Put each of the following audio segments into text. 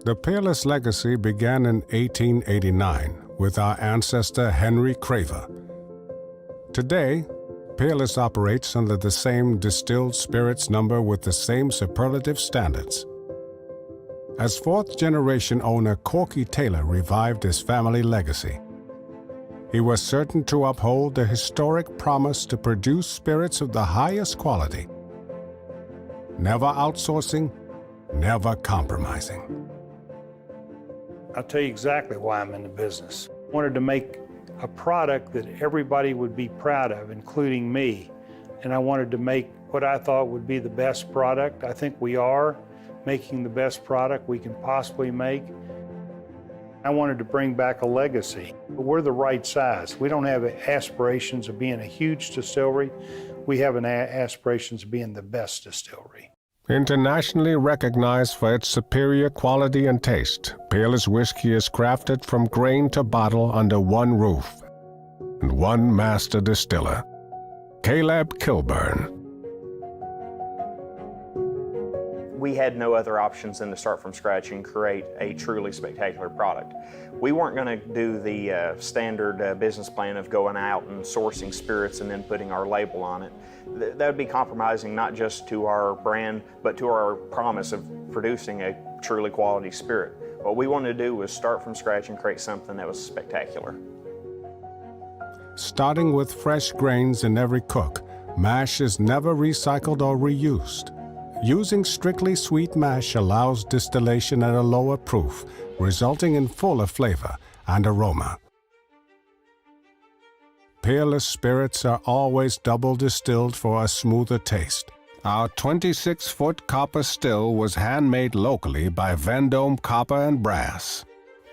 The Peerless legacy began in 1889 with our ancestor Henry Craver. Today, Peerless operates under the same distilled spirits number with the same superlative standards. As fourth-generation owner Corky Taylor revived his family legacy, he was certain to uphold the historic promise to produce spirits of the highest quality, never outsourcing, never compromising. I'll tell you exactly why I'm in the business. I wanted to make a product that everybody would be proud of, including me. And I wanted to make what I thought would be the best product. I think we are making the best product we can possibly make. I wanted to bring back a legacy. We're the right size. We don't have aspirations of being a huge distillery. We have aspirations of being the best distillery. Internationally recognized for its superior quality and taste, Peerless whiskey is crafted from grain to bottle under one roof and one master distiller, Caleb Kilburn. We had no other options than to start from scratch and create a truly spectacular product. We weren't going to do the standard business plan of going out and sourcing spirits and then putting our label on it. That would be compromising not just to our brand, but to our promise of producing a truly quality spirit. What we wanted to do was start from scratch and create something that was spectacular. Starting with fresh grains in every cook, mash is never recycled or reused. Using strictly sweet mash allows distillation at a lower proof, resulting in fuller flavor and aroma. Peerless spirits are always double distilled for a smoother taste. Our 26-foot copper still was handmade locally by Vendome Copper and Brass.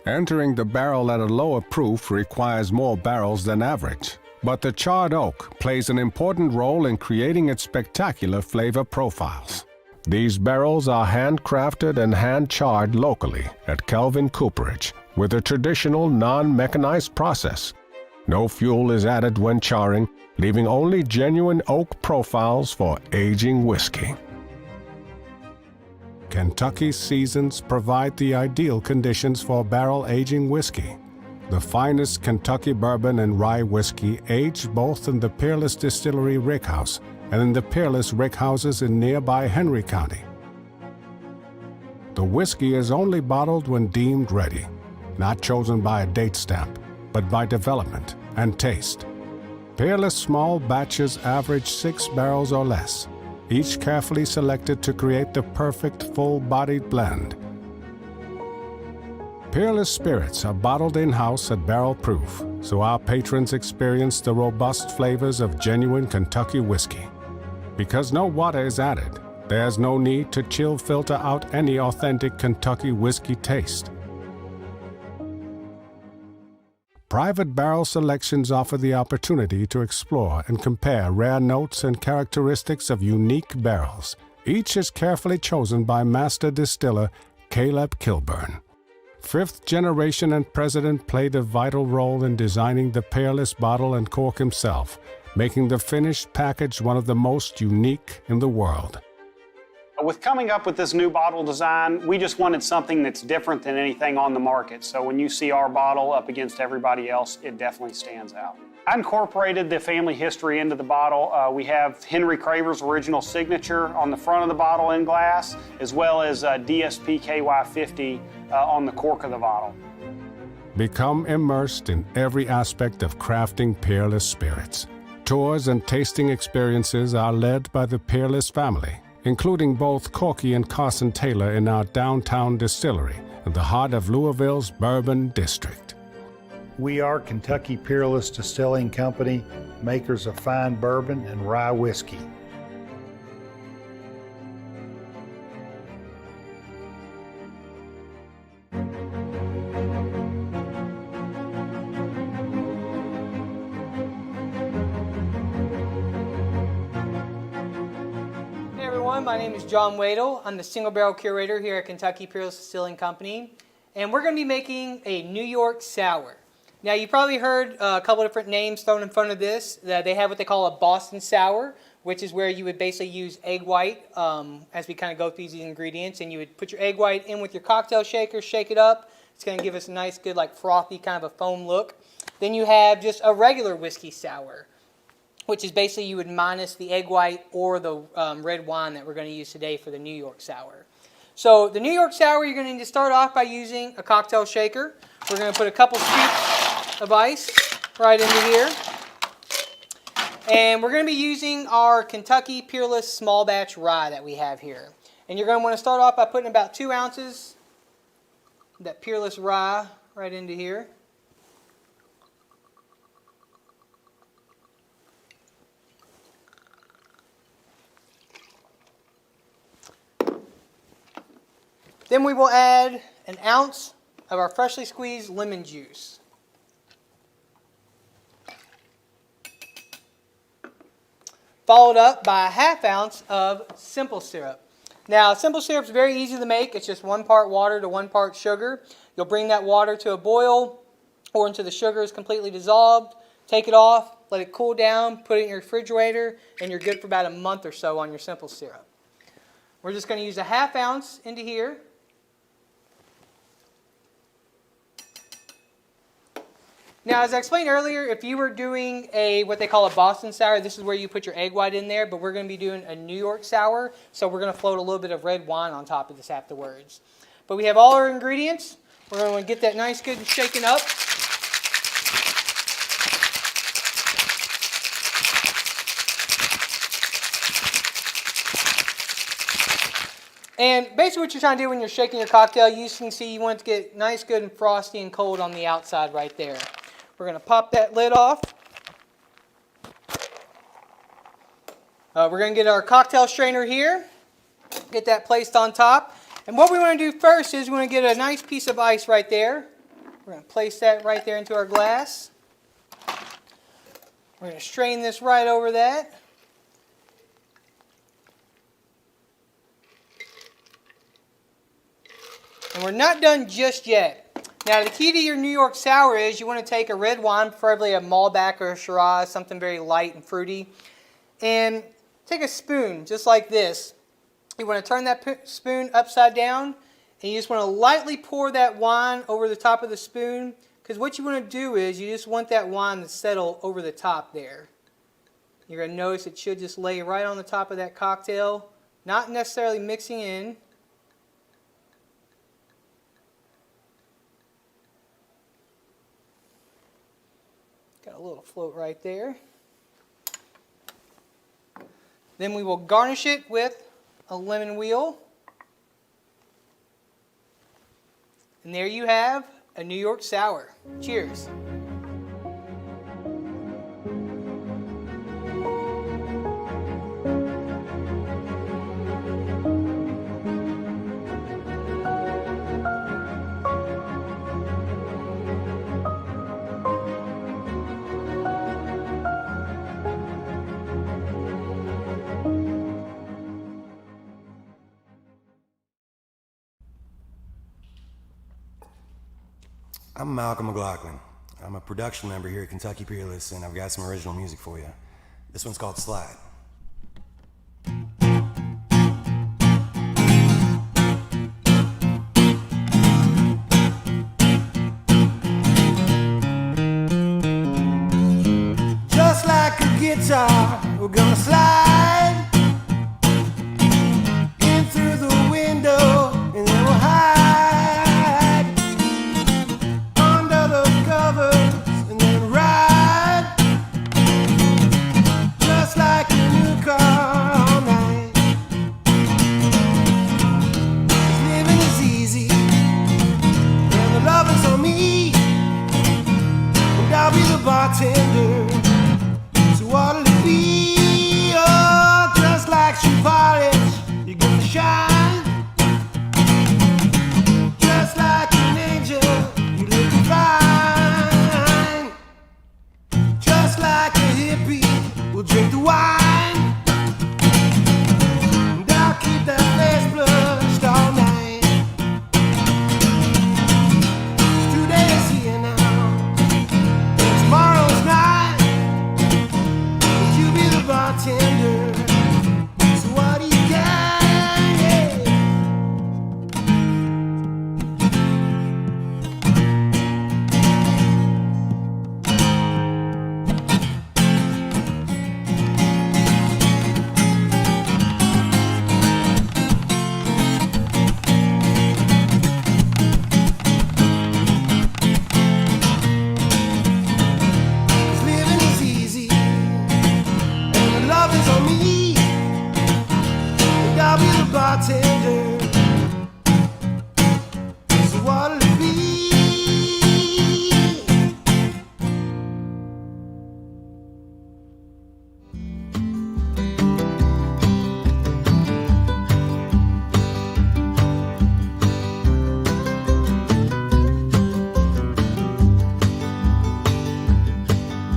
Entering the barrel at a lower proof requires more barrels than average, but the charred oak plays an important role in creating its spectacular flavor profiles. These barrels are handcrafted and hand-charred locally at Kelvin Cooperage with a traditional non-mechanized process. No fuel is added when charring, leaving only genuine oak profiles for aging whiskey. Kentucky seasons provide the ideal conditions for barrel-aging whiskey. The finest Kentucky bourbon and rye whiskey aged both in the Peerless Distillery rickhouse and in the Peerless rickhouses in nearby Henry County. The whiskey is only bottled when deemed ready, not chosen by a date stamp, but by development and taste. Peerless small batches average 6 barrels or less, each carefully selected to create the perfect full-bodied blend. Peerless spirits are bottled in-house at barrel proof, so our patrons experience the robust flavors of genuine Kentucky whiskey. Because no water is added, there's no need to chill filter out any authentic Kentucky whiskey taste. Private barrel selections offer the opportunity to explore and compare rare notes and characteristics of unique barrels. Each is carefully chosen by master distiller Caleb Kilburn. Fifth generation and president played a vital role in designing the Peerless bottle and cork himself, making the finished package one of the most unique in the world. With coming up with this new bottle design, we just wanted something that's different than anything on the market. So when you see our bottle up against everybody else, it definitely stands out. I incorporated the family history into the bottle. We have Henry Craver's original signature on the front of the bottle in glass, as well as DSP KY50 on the cork of the bottle. Become immersed in every aspect of crafting Peerless spirits. Tours and tasting experiences are led by the Peerless family, including both Corky and Carson Taylor in our downtown distillery in the heart of Louisville's Bourbon District. We are Kentucky Peerless Distilling Company, makers of fine bourbon and rye whiskey. My name is John Wadle. I'm the single barrel curator here at Kentucky Peerless Distilling Company, and we're going to be making a New York sour. Now, you probably heard a couple different names thrown in front of this. They have what they call a Boston sour, which is where you would basically use egg white as we kind of go through these ingredients. And you would put your egg white in with your cocktail shaker, shake it up. It's going to give us a nice, good, like frothy kind of a foam look. Then you have just a regular whiskey sour, which is basically you would minus the egg white or the red wine that we're going to use today for the New York sour. So the New York sour, you're going to need to start off by using a cocktail shaker. We're going to put a couple scoops of ice right into here. And we're going to be using our Kentucky Peerless small batch rye that we have here. And you're going to want to start off by putting about 2 ounces of that Peerless rye right into here. Then we will add an ounce of our freshly squeezed lemon juice. Followed up by a ½ ounce of simple syrup. Now, simple syrup is very easy to make. It's just 1 part water to 1 part sugar. You'll bring that water to a boil or until the sugar is completely dissolved. Take it off, let it cool down, put it in your refrigerator, and you're good for about a month or so on your simple syrup. We're just going to use a ½ ounce into here. Now, as I explained earlier, if you were doing what they call a Boston sour, this is where you put your egg white in there, but we're going to be doing a New York sour, so we're going to float a little bit of red wine on top of this afterwards. But we have all our ingredients. We're going to get that nice, good and shaken up. And basically what you're trying to do when you're shaking your cocktail, you can see you want it to get nice, good and frosty and cold on the outside right there. We're going to pop that lid off. We're going to get our cocktail strainer here. Get that placed on top. And what we want to do first is we want to get a nice piece of ice right there. We're going to place that right there into our glass. We're going to strain this right over that. And we're not done just yet. Now, the key to your New York sour is you want to take a red wine, preferably a Malbec or a Shiraz, something very light and fruity, and take a spoon just like this. You want to turn that spoon upside down, and you just want to lightly pour that wine over the top of the spoon, because what you want to do is you just want that wine to settle over the top there. You're going to notice it should just lay right on the top of that cocktail, not necessarily mixing in. Got a little float right there. Then we will garnish it with a lemon wheel. And there you have a New York sour. Cheers. I'm Malcom McLaughlin. I'm a production member here at Kentucky Peerless, and I've got some original music for you. This one's called Slide. Just like a guitar, we're gonna slide in through the window, and then we'll hide and then ride just like a new car all night. Living is easy and the love is on me, and I'll be the bartender